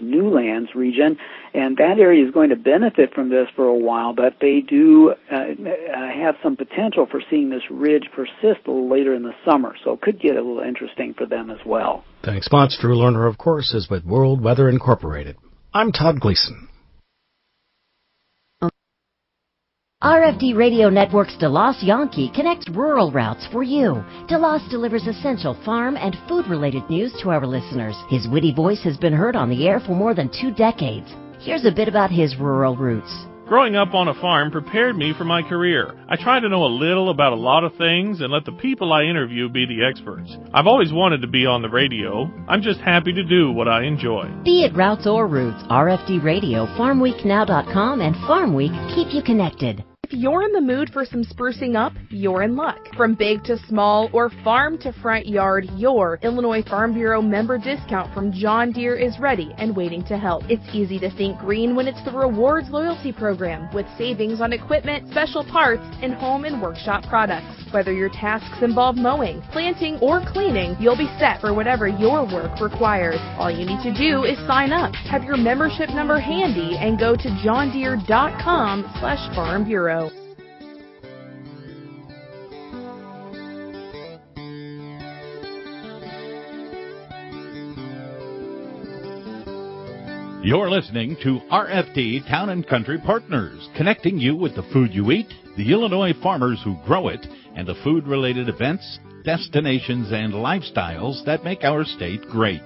New Lands region, and that area is going to benefit from this for a while, but they do have some potential for seeing this ridge persist a little later in the summer, so it could get a little interesting for them as well. The next sponsor, Drew Lerner, of course, is with World Weather Incorporated. I'm Todd Gleason. RFD Radio Network's DeLoss Yankee connects rural routes for you. DeLoss delivers essential farm and food-related news to our listeners. His witty voice has been heard on the air for more than 2 decades. Here's a bit about his rural roots. Growing up on a farm prepared me for my career. I try to know a little about a lot of things and let the people I interview be the experts. I've always wanted to be on the radio. I'm just happy to do what I enjoy. Be it routes or roots, RFD Radio, FarmWeekNow.com, and Farm Week keep you connected. If you're in the mood for some sprucing up, you're in luck. From big to small or farm to front yard, your Illinois Farm Bureau member discount from John Deere is ready and waiting to help. It's easy to think green when it's the Rewards Loyalty Program with savings on equipment, special parts, and home and workshop products. Whether your tasks involve mowing, planting, or cleaning, you'll be set for whatever your work requires. All you need to do is sign up, have your membership number handy, and go to johndeere.com/Farm Bureau. You're listening to RFD Town and Country Partners, connecting you with the food you eat, the Illinois farmers who grow it, and the food-related events, destinations, and lifestyles that make our state great.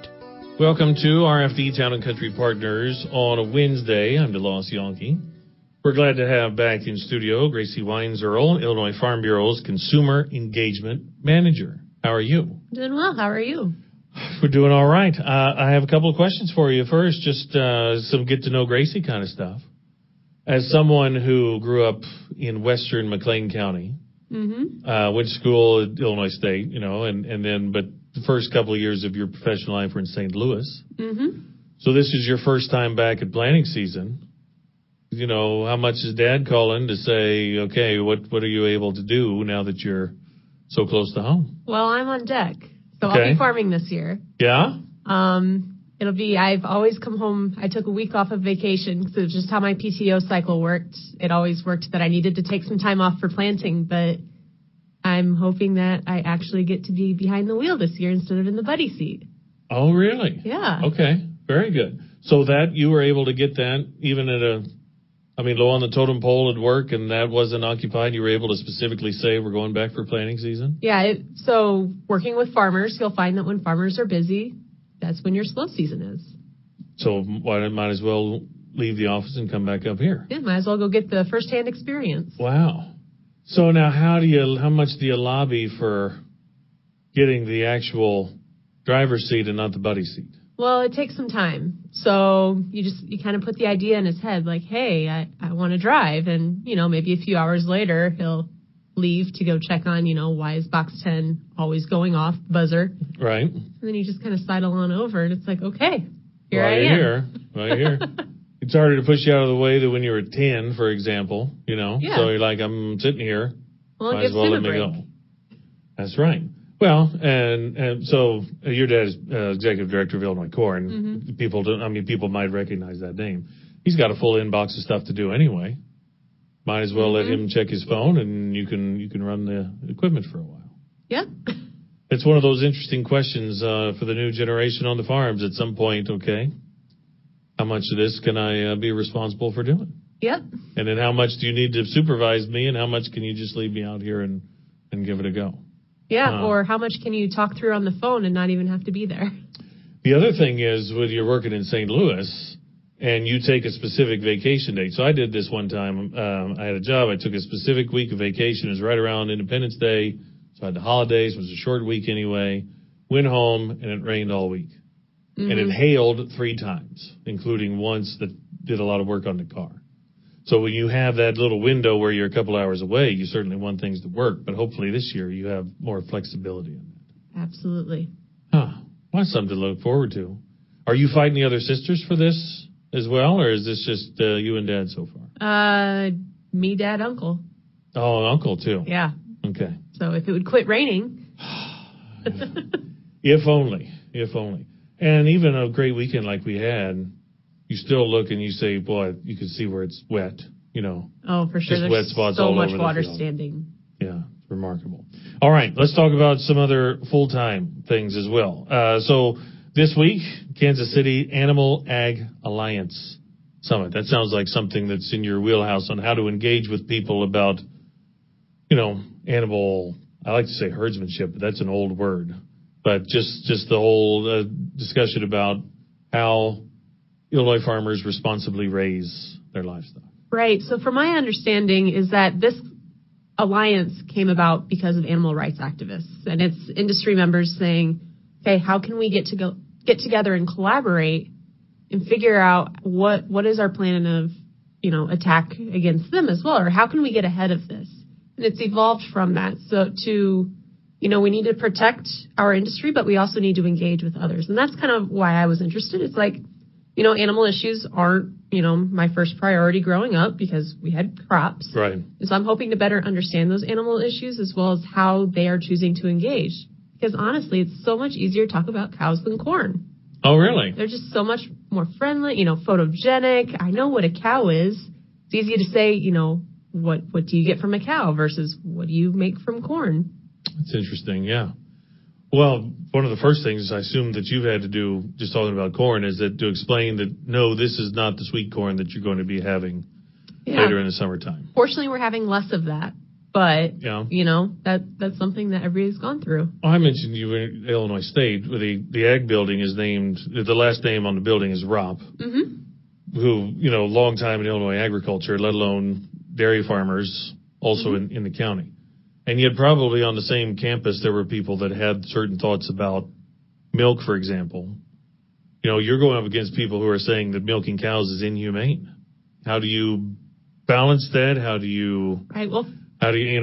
Welcome to RFD Town and Country Partners on a Wednesday. I'm DeLoss Yankee. We're glad to have back in studio Gracie Wines-Earl, Illinois Farm Bureau's Consumer Engagement Manager. How are you? Doing well. How are you? We're doing all right. I have a couple of questions for you. First, just some get-to-know Gracie kind of stuff. As someone who grew up in western McLean County, went to school at Illinois State, but the first couple of years of your professional life were in St. Louis. So this is your first time back at planting season. How much is Dad calling to say, okay, what are you able to do now that you're so close to home? Well, I'm on deck. So Okay. I'll be farming this year. Yeah? I've always come home. I took a week off of vacation because it was just how my PTO cycle worked. It always worked that I needed to take some time off for planting, but I'm hoping that I actually get to be behind the wheel this year instead of in the buddy seat. Oh, really? Yeah. Okay. Very good. So that you were able to get that even at low on the totem pole at work, and that wasn't occupied. You were able to specifically say we're going back for planting season? Yeah. So working with farmers, you'll find that when farmers are busy, that's when your slow season is. So might as well leave the office and come back up here. Yeah, might as well go get the firsthand experience. Wow. So now how much do you lobby for getting the actual driver's seat and not the buddy seat? Well, it takes some time. So you kind of put the idea in his head, like, hey, I want to drive. And, maybe a few hours later, he'll leave to go check on, why is box 10 always going off, buzzer. Right. And then you just kind of sidle on over, and it's like, okay, here I am. Right here. It's harder to push you out of the way than when you were 10, for example, Yeah. So you're like, I'm sitting here. Well, it Might gives as well him let a me break. go. That's right. Well, and so your dad is executive director of Illinois Corn. People might recognize that name. He's got a full inbox of stuff to do anyway. Might as well let him check his phone, and you can run the equipment for a while. Yeah. It's one of those interesting questions for the new generation on the farms. At some point, okay, how much of this can I be responsible for doing? Yep. And then how much do you need to supervise me, and how much can you just leave me out here and give it a go? Yeah, or how much can you talk through on the phone and not even have to be there? The other thing is, when you're working in St. Louis and you take a specific vacation date. So I did this one time. I had a job. I took a specific week of vacation. It was right around Independence Day. So I had the holidays. It was a short week anyway. Went home, and it rained all week. And it hailed 3 times, including once that did a lot of work on the car. So when you have that little window where you're a couple hours away, you certainly want things to work. But hopefully this year you have more flexibility in that. Absolutely. Well, that's something to look forward to. Are you fighting the other sisters for this as well, or is this just you and Dad so far? Me, Dad, Uncle. Oh, Uncle too. Yeah. Okay. So if it would quit raining. If only. And even a great weekend like we had, you still look and you say, boy, you can see where it's wet, Oh, for sure. Just There's wet spots so all much over the water field. standing. Yeah, it's remarkable. All right, let's talk about some other full-time things as well. So this week, Kansas City Animal Ag Alliance Summit. That sounds like something that's in your wheelhouse on how to engage with people about, animal, I like to say herdsmanship, but that's an old word. But just the whole discussion about how Illinois farmers responsibly raise their livestock. Right. So from my understanding is that this alliance came about because of animal rights activists, and it's industry members saying, okay, how can we get together and collaborate and figure out what is our plan of, attack against them as well, or how can we get ahead of this? And it's evolved from that. So we need to protect our industry, but we also need to engage with others. And that's kind of why I was interested. It's like, animal issues aren't, my first priority growing up because we had crops. Right. And so I'm hoping to better understand those animal issues as well as how they are choosing to engage. Because honestly, it's so much easier to talk about cows than corn. Oh, really? They're just so much more friendly, photogenic. I know what a cow is. It's easy to say, what do you get from a cow versus what do you make from corn? That's interesting, yeah. Well, one of the first things I assume that you've had to do, just talking about corn, is that to explain that, no, this is not the sweet corn that you're going to be having later in the summertime. Fortunately, we're having less of that. But, that's something that everybody's gone through. Well, I mentioned you in Illinois State, where the ag building is named, the last name on the building is Ropp, who, long time in Illinois agriculture, let alone dairy farmers, also in the county. And yet probably on the same campus, there were people that had certain thoughts about milk, for example. You're going up against people who are saying that milking cows is inhumane. How do you balance that? How do you... Right, well... How do you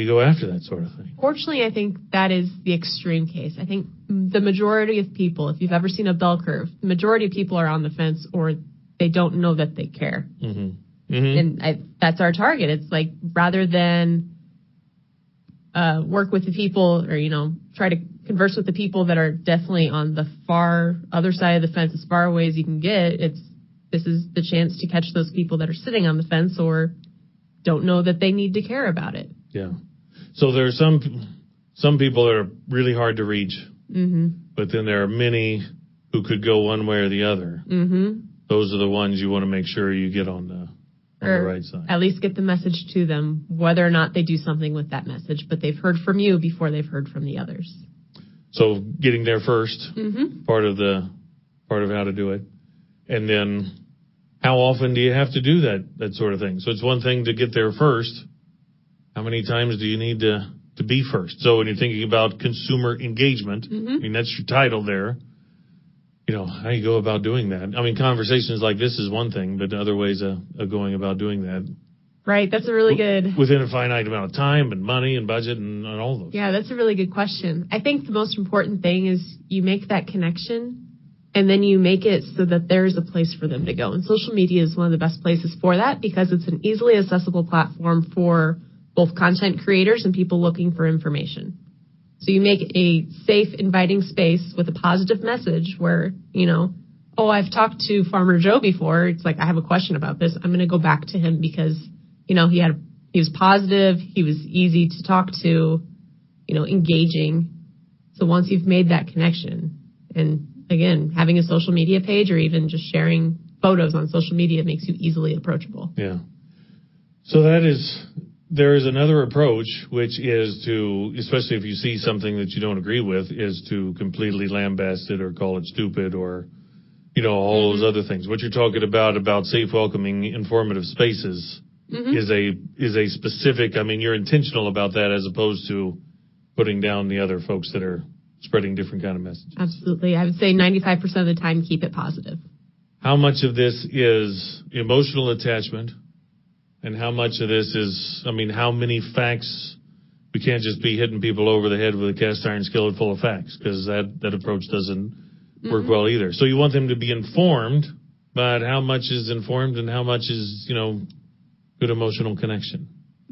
go after that sort of thing? Fortunately, I think that is the extreme case. I think the majority of people, if you've ever seen a bell curve, the majority of people are on the fence or they don't know that they care. And that's our target. It's like rather than work with the people or, try to converse with the people that are definitely on the far other side of the fence as far away as you can get, this is the chance to catch those people that are sitting on the fence or don't know that they need to care about it. Yeah. So there are some people that are really hard to reach, but then there are many who could go one way or the other. Those are the ones you want to make sure you get on the right side. At least get the message to them, whether or not they do something with that message, but they've heard from you before they've heard from the others. So getting there first, part of how to do it, and then how often do you have to do that sort of thing? So it's one thing to get there first. How many times do you need to be first? So when you're thinking about consumer engagement, I mean, that's your title there. How you go about doing that. I mean, conversations like this is one thing, but other ways of going about doing that. Right. That's a really good... Within a finite amount of time and money and budget and all those. Yeah, that's a really good question. I think the most important thing is you make that connection and then you make it so that there's a place for them to go. And social media is one of the best places for that because it's an easily accessible platform for both content creators and people looking for information. So you make a safe, inviting space with a positive message where, I've talked to Farmer Joe before. It's like, I have a question about this. I'm going to go back to him because, he was positive. He was easy to talk to, engaging. So once you've made that connection and again, having a social media page or even just sharing photos on social media makes you easily approachable. Yeah. So there is another approach, which is to, especially if you see something that you don't agree with, is to completely lambaste it or call it stupid or, all those other things. What you're talking about safe, welcoming, informative spaces is a specific, you're intentional about that as opposed to putting down the other folks that are spreading different kind of messages. Absolutely. I would say 95% of the time, keep it positive. How much of this is emotional attachment? And how much of this is, how many facts? We can't just be hitting people over the head with a cast iron skillet full of facts because that approach doesn't work well either. So you want them to be informed, but how much is informed and how much is, good emotional connection?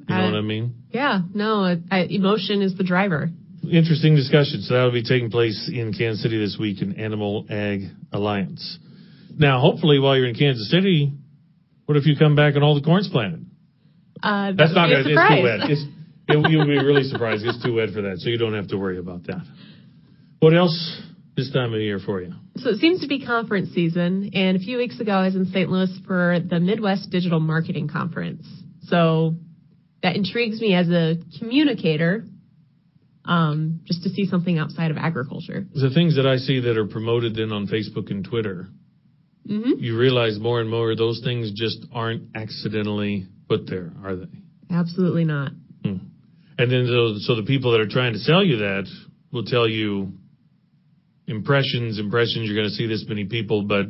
You know what I mean? Yeah, no, emotion is the driver. Interesting discussion. So that will be taking place in Kansas City this week in Animal Ag Alliance. Now, hopefully, while you're in Kansas City, what if you come back and all the corn's planted? That's not going to. It's too wet. You'll be really surprised. It's too wet for that, so you don't have to worry about that. What else this time of year for you? So it seems to be conference season, and a few weeks ago I was in St. Louis for the Midwest Digital Marketing Conference. So that intrigues me as a communicator, just to see something outside of agriculture. The things that I see that are promoted then on Facebook and Twitter, you realize more and more those things just aren't accidentally put there, are they? Absolutely not. And then so the people that are trying to sell you that will tell you impressions, you're going to see this many people, but,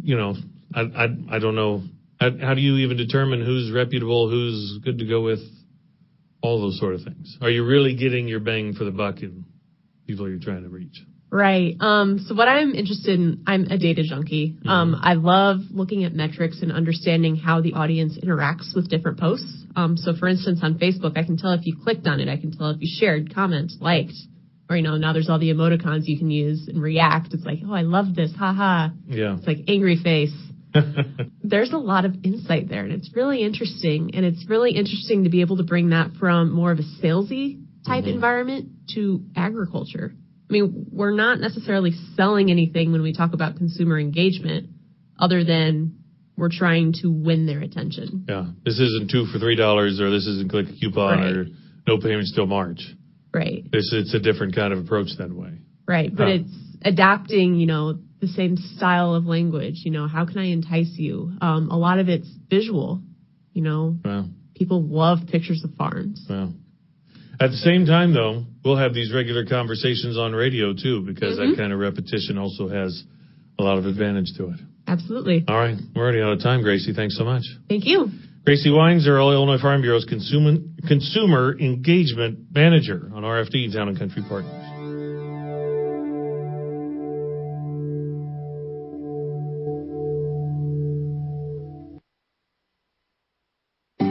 you know, I don't know. How do you even determine who's reputable, who's good to go with, all those sort of things? Are you really getting your bang for the buck in people you're trying to reach? Right. So what I'm interested in, I'm a data junkie. I love looking at metrics and understanding how the audience interacts with different posts. So for instance, on Facebook, I can tell if you clicked on it. I can tell if you shared, commented, liked, or, you know, now there's all the emoticons you can use and react. It's like, oh, I love this. Ha. Yeah. It's like angry face. There's a lot of insight there, and it's really interesting. And it's really interesting to be able to bring that from more of a salesy type environment to agriculture. I mean, we're not necessarily selling anything when we talk about consumer engagement other than we're trying to win their attention. Yeah. This isn't 2 for $3 or this isn't click a coupon or no payments till March. Right. It's a different kind of approach that way. Right. But it's adapting, you know, the same style of language. You know, how can I entice you? A lot of it's visual, you know. Wow. People love pictures of farms. Wow. At the same time, though, we'll have these regular conversations on radio, too, because that kind of repetition also has a lot of advantage to it. Absolutely. All right. We're already out of time, Gracie. Thanks so much. Thank you. Gracie Wines, our Illinois Farm Bureau's Consumer Engagement Manager on RFD, Town and Country Partners.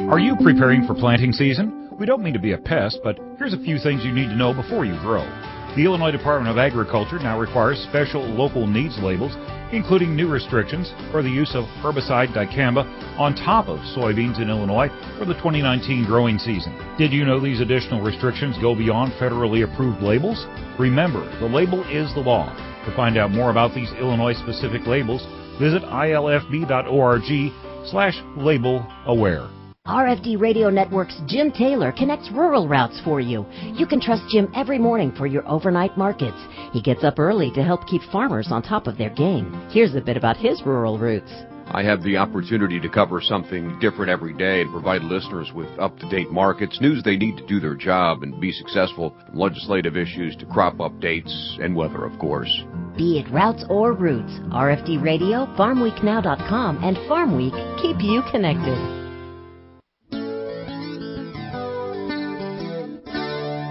Are you preparing for planting season? We don't mean to be a pest, but here's a few things you need to know before you grow. The Illinois Department of Agriculture now requires special local needs labels, including new restrictions for the use of herbicide dicamba on top of soybeans in Illinois for the 2019 growing season. Did you know these additional restrictions go beyond federally approved labels? Remember, the label is the law. To find out more about these Illinois-specific labels, visit ilfb.org/label-aware. RFD Radio Network's Jim Taylor connects rural routes for you. You can trust Jim every morning for your overnight markets. He gets up early to help keep farmers on top of their game. Here's a bit about his rural routes. I have the opportunity to cover something different every day and provide listeners with up-to-date markets, news they need to do their job and be successful, from legislative issues to crop updates and weather, of course. Be it routes or routes, RFD Radio, FarmWeekNow.com, and Farm Week keep you connected.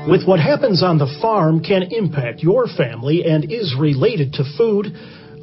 With what happens on the farm can impact your family and is related to food,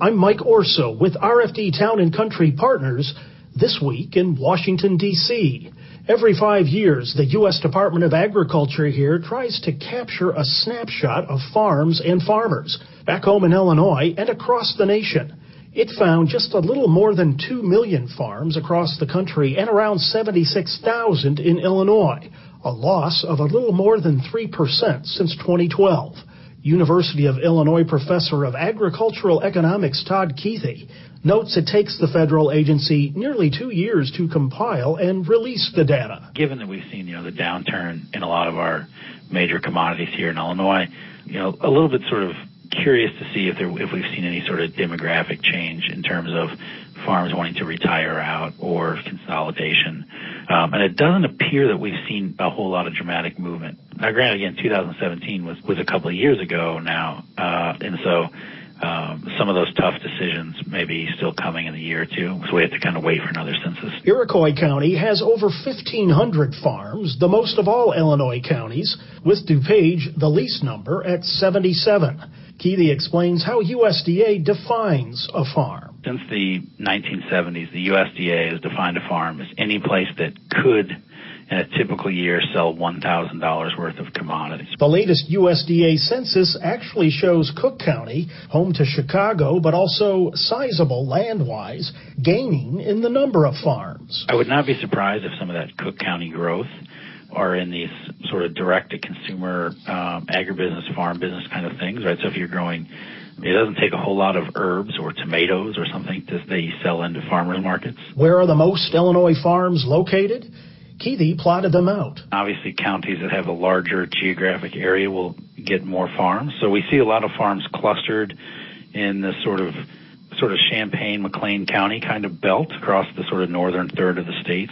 I'm Mike Orso with RFD Town and Country Partners this week in Washington, D.C. Every 5 years, the U.S. Department of Agriculture here tries to capture a snapshot of farms and farmers back home in Illinois and across the nation. It found just a little more than 2 million farms across the country and around 76,000 in Illinois, a loss of a little more than 3% since 2012. University of Illinois professor of agricultural economics Todd Keithy notes it takes the federal agency nearly 2 years to compile and release the data. Given that we've seen, the downturn in a lot of our major commodities here in Illinois, a little bit sort of curious to see if we've seen any sort of demographic change in terms of farms wanting to retire out or consolidation. And it doesn't appear that we've seen a whole lot of dramatic movement. Now, granted, again, 2017 was a couple of years ago now, and so some of those tough decisions may be still coming in a year or two, so we have to kind of wait for another census. Iroquois County has over 1,500 farms, the most of all Illinois counties, with DuPage the least number at 77. Keithy explains how USDA defines a farm. Since the 1970s, the USDA has defined a farm as any place that could in a typical year sell $1,000 worth of commodities. The latest USDA census actually shows Cook County, home to Chicago, but also sizable land-wise, gaining in the number of farms. I would not be surprised if some of that Cook County growth are in these sort of direct-to-consumer agribusiness, farm business kind of things, right? So if you're growing, it doesn't take a whole lot of herbs or tomatoes or something that they sell into farmers markets. Where are the most Illinois farms located? Keithy plotted them out. Obviously, counties that have a larger geographic area will get more farms. So we see a lot of farms clustered in the sort of Champaign-McLean County kind of belt across the sort of northern third of the state.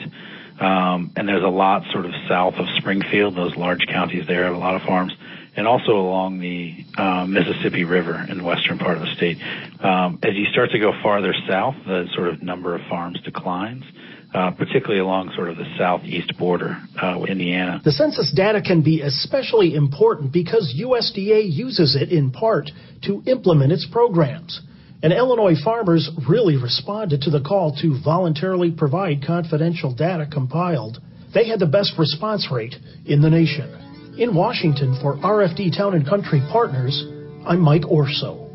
And there's a lot sort of south of Springfield, those large counties there have a lot of farms, and also along the Mississippi River in the western part of the state. As you start to go farther south, the sort of number of farms declines, particularly along sort of the southeast border with Indiana. The census data can be especially important because USDA uses it in part to implement its programs. And Illinois farmers really responded to the call to voluntarily provide confidential data compiled. They had the best response rate in the nation. In Washington for RFD Town & Country Partners, I'm Mike Orso.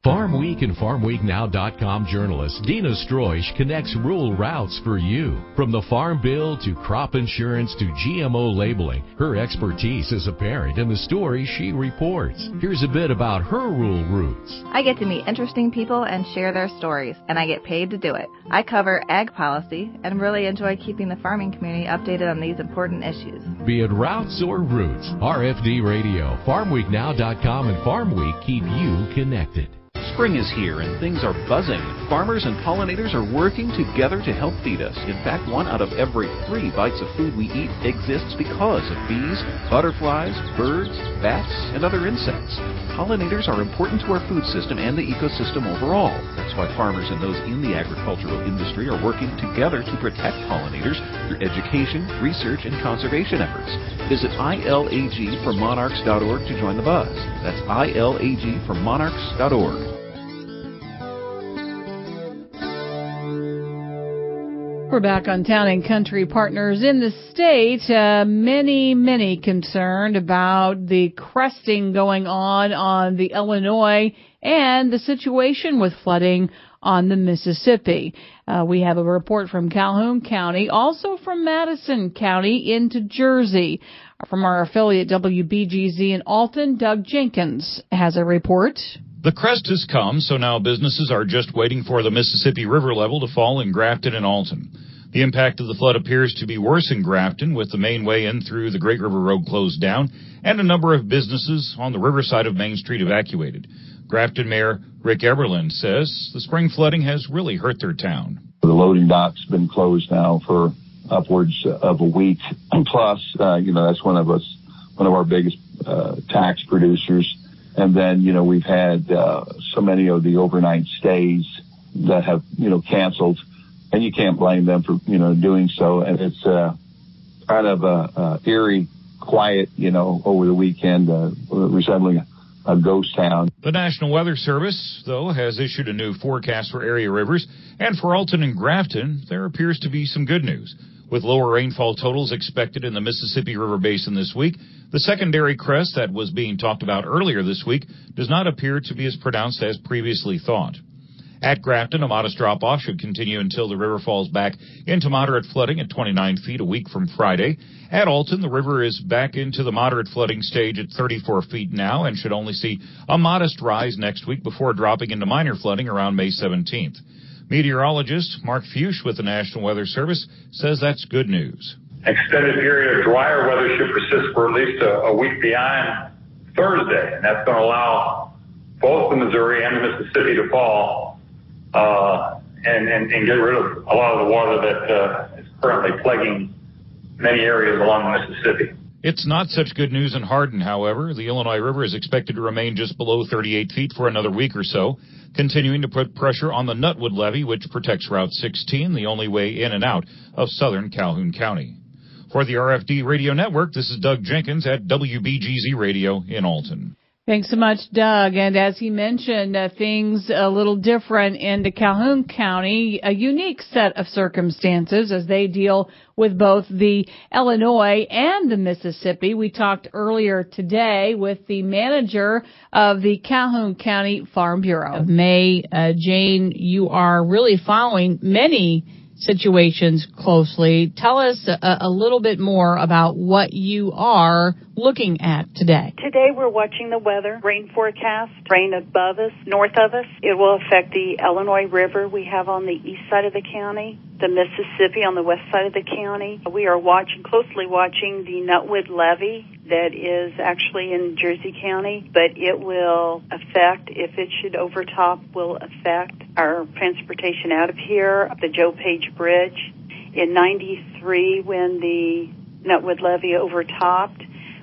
Farm Week and FarmWeekNow.com journalist Dina Stroish connects rural routes for you. From the Farm Bill to crop insurance to GMO labeling, her expertise is apparent in the stories she reports. Here's a bit about her rural roots. I get to meet interesting people and share their stories, and I get paid to do it. I cover ag policy and really enjoy keeping the farming community updated on these important issues. Be it routes or roots, RFD Radio, FarmWeekNow.com, and Farm Week keep you connected. Spring is here and things are buzzing. Farmers and pollinators are working together to help feed us. In fact, 1 out of every 3 bites of food we eat exists because of bees, butterflies, birds, bats, and other insects. Pollinators are important to our food system and the ecosystem overall. That's why farmers and those in the agricultural industry are working together to protect pollinators through education, research, and conservation efforts. Visit ilagformonarchs.org to join the buzz. That's ilagformonarchs.org. We're back on Town & Country Partners. In the state, many concerned about the cresting going on the Illinois and the situation with flooding on the Mississippi. We have a report from Calhoun County, also from Madison County into Jersey. From our affiliate WBGZ in Alton, Doug Jenkins has a report. The crest has come, so now businesses are just waiting for the Mississippi River level to fall in Grafton and Alton. The impact of the flood appears to be worse in Grafton, with the main way in through the Great River Road closed down and a number of businesses on the riverside of Main Street evacuated. Grafton Mayor Rick Eberlin says the spring flooding has really hurt their town. The loading dock's been closed now for upwards of a week. And plus, that's one of our biggest tax producers. And then, we've had so many of the overnight stays that have, canceled. And you can't blame them for, doing so. And it's kind of a eerie quiet, over the weekend, resembling a ghost town. The National Weather Service, though, has issued a new forecast for area rivers. And for Alton and Grafton, there appears to be some good news. With lower rainfall totals expected in the Mississippi River Basin this week, the secondary crest that was being talked about earlier this week does not appear to be as pronounced as previously thought. At Grafton, a modest drop-off should continue until the river falls back into moderate flooding at 29 feet a week from Friday. At Alton, the river is back into the moderate flooding stage at 34 feet now and should only see a modest rise next week before dropping into minor flooding around May 17th. Meteorologist Mark Fuchs with the National Weather Service says that's good news. Extended period of drier weather should persist for at least a week beyond Thursday, and that's going to allow both the Missouri and the Mississippi to fall and get rid of a lot of the water that is currently plaguing many areas along the Mississippi. It's not such good news in Hardin, however. The Illinois River is expected to remain just below 38 feet for another week or so, continuing to put pressure on the Nutwood Levee, which protects Route 16, the only way in and out of southern Calhoun County. For the RFD Radio Network, this is Doug Jenkins at WBGZ Radio in Alton. Thanks so much, Doug. And as he mentioned, things a little different in the Calhoun County, a unique set of circumstances as they deal with both the Illinois and the Mississippi. We talked earlier today with the manager of the Calhoun County Farm Bureau. Of May, Jane, you are really following many situations closely. Tell us a little bit more about what you are looking at today. Today we're watching the weather, rain forecast, rain above us, north of us. It will affect the Illinois River we have on the east side of the county, the Mississippi on the west side of the county. We are closely watching the Nutwood Levee that is actually in Jersey County, but it will affect, if it should overtop, will affect our transportation out of here, the Joe Page Bridge. In 93, when the Nutwood Levee overtopped,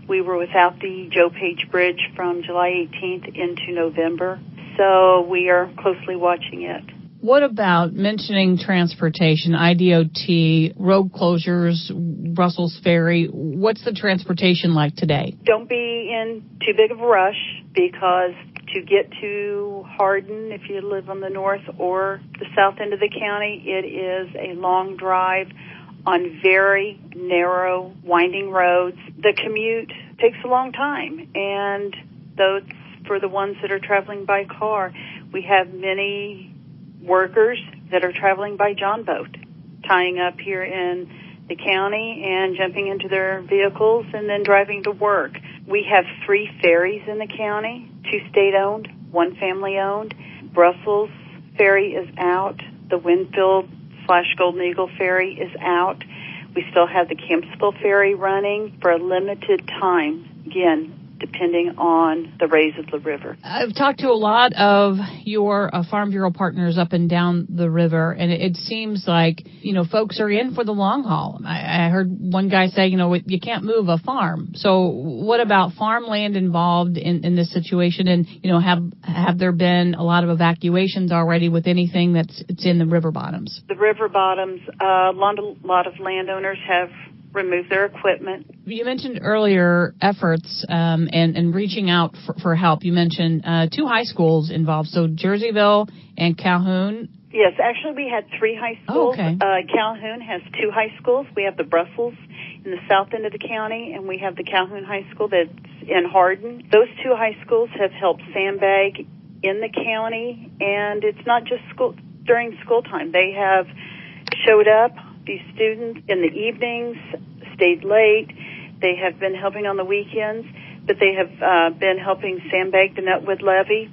we were without the Joe Page Bridge from July 18th into November, so we are closely watching it. What about mentioning transportation, IDOT, road closures, Brussels Ferry? What's the transportation like today? Don't be in too big of a rush, because to get to Hardin, if you live on the north or the south end of the county, it is a long drive on very narrow, winding roads. The commute takes a long time, and those for the ones that are traveling by car. We have many workers that are traveling by John boat, tying up here in the county and jumping into their vehicles and then driving to work. We have 3 ferries in the county, 2 state-owned, 1 family-owned. Brussels Ferry is out. The Winfield/Golden Eagle Ferry is out. We still have the Campsville Ferry running for a limited time, again, depending on the raise of the river. I've talked to a lot of your Farm Bureau partners up and down the river, and it seems like, folks are in for the long haul. I heard one guy say, you can't move a farm. So what about farmland involved in this situation? And, have there been a lot of evacuations already with anything that's in the river bottoms? The river bottoms, a lot of landowners have remove their equipment. You mentioned earlier efforts and reaching out for help. You mentioned 2 high schools involved, so Jerseyville and Calhoun. Yes, actually we had 3 high schools. Oh, okay. Calhoun has 2 high schools. We have the Brussels in the south end of the county, and we have the Calhoun High School that's in Hardin. Those 2 high schools have helped sandbag in the county, and it's not just during school time. They have showed up. These students in the evenings stayed late. They have been helping on the weekends, but they have been helping sandbag the Nutwood Levee.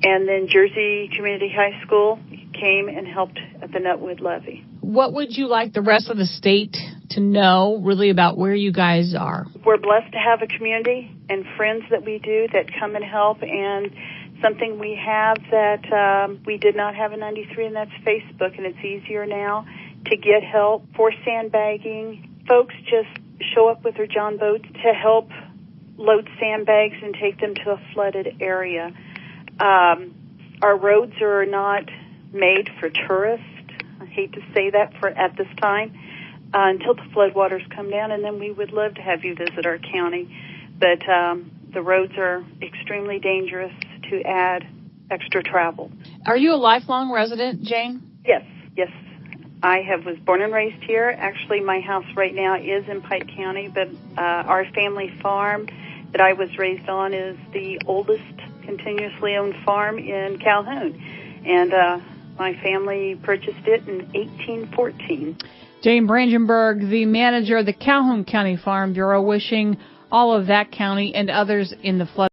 And then Jersey Community High School came and helped at the Nutwood Levee. What would you like the rest of the state to know really about where you guys are? We're blessed to have a community and friends that we do that come and help, and something we have that we did not have in 93, and that's Facebook, and it's easier now to get help for sandbagging. Folks just show up with their John boats to help load sandbags and take them to a flooded area. Our roads are not made for tourists. I hate to say that at this time, until the floodwaters come down, and then we would love to have you visit our county. But the roads are extremely dangerous to add extra travel. Are you a lifelong resident, Jane? Yes. I was born and raised here. Actually, my house right now is in Pike County, but our family farm that I was raised on is the oldest continuously owned farm in Calhoun. And my family purchased it in 1814. Jane Brandenburg, the manager of the Calhoun County Farm Bureau, wishing all of that county and others in the flood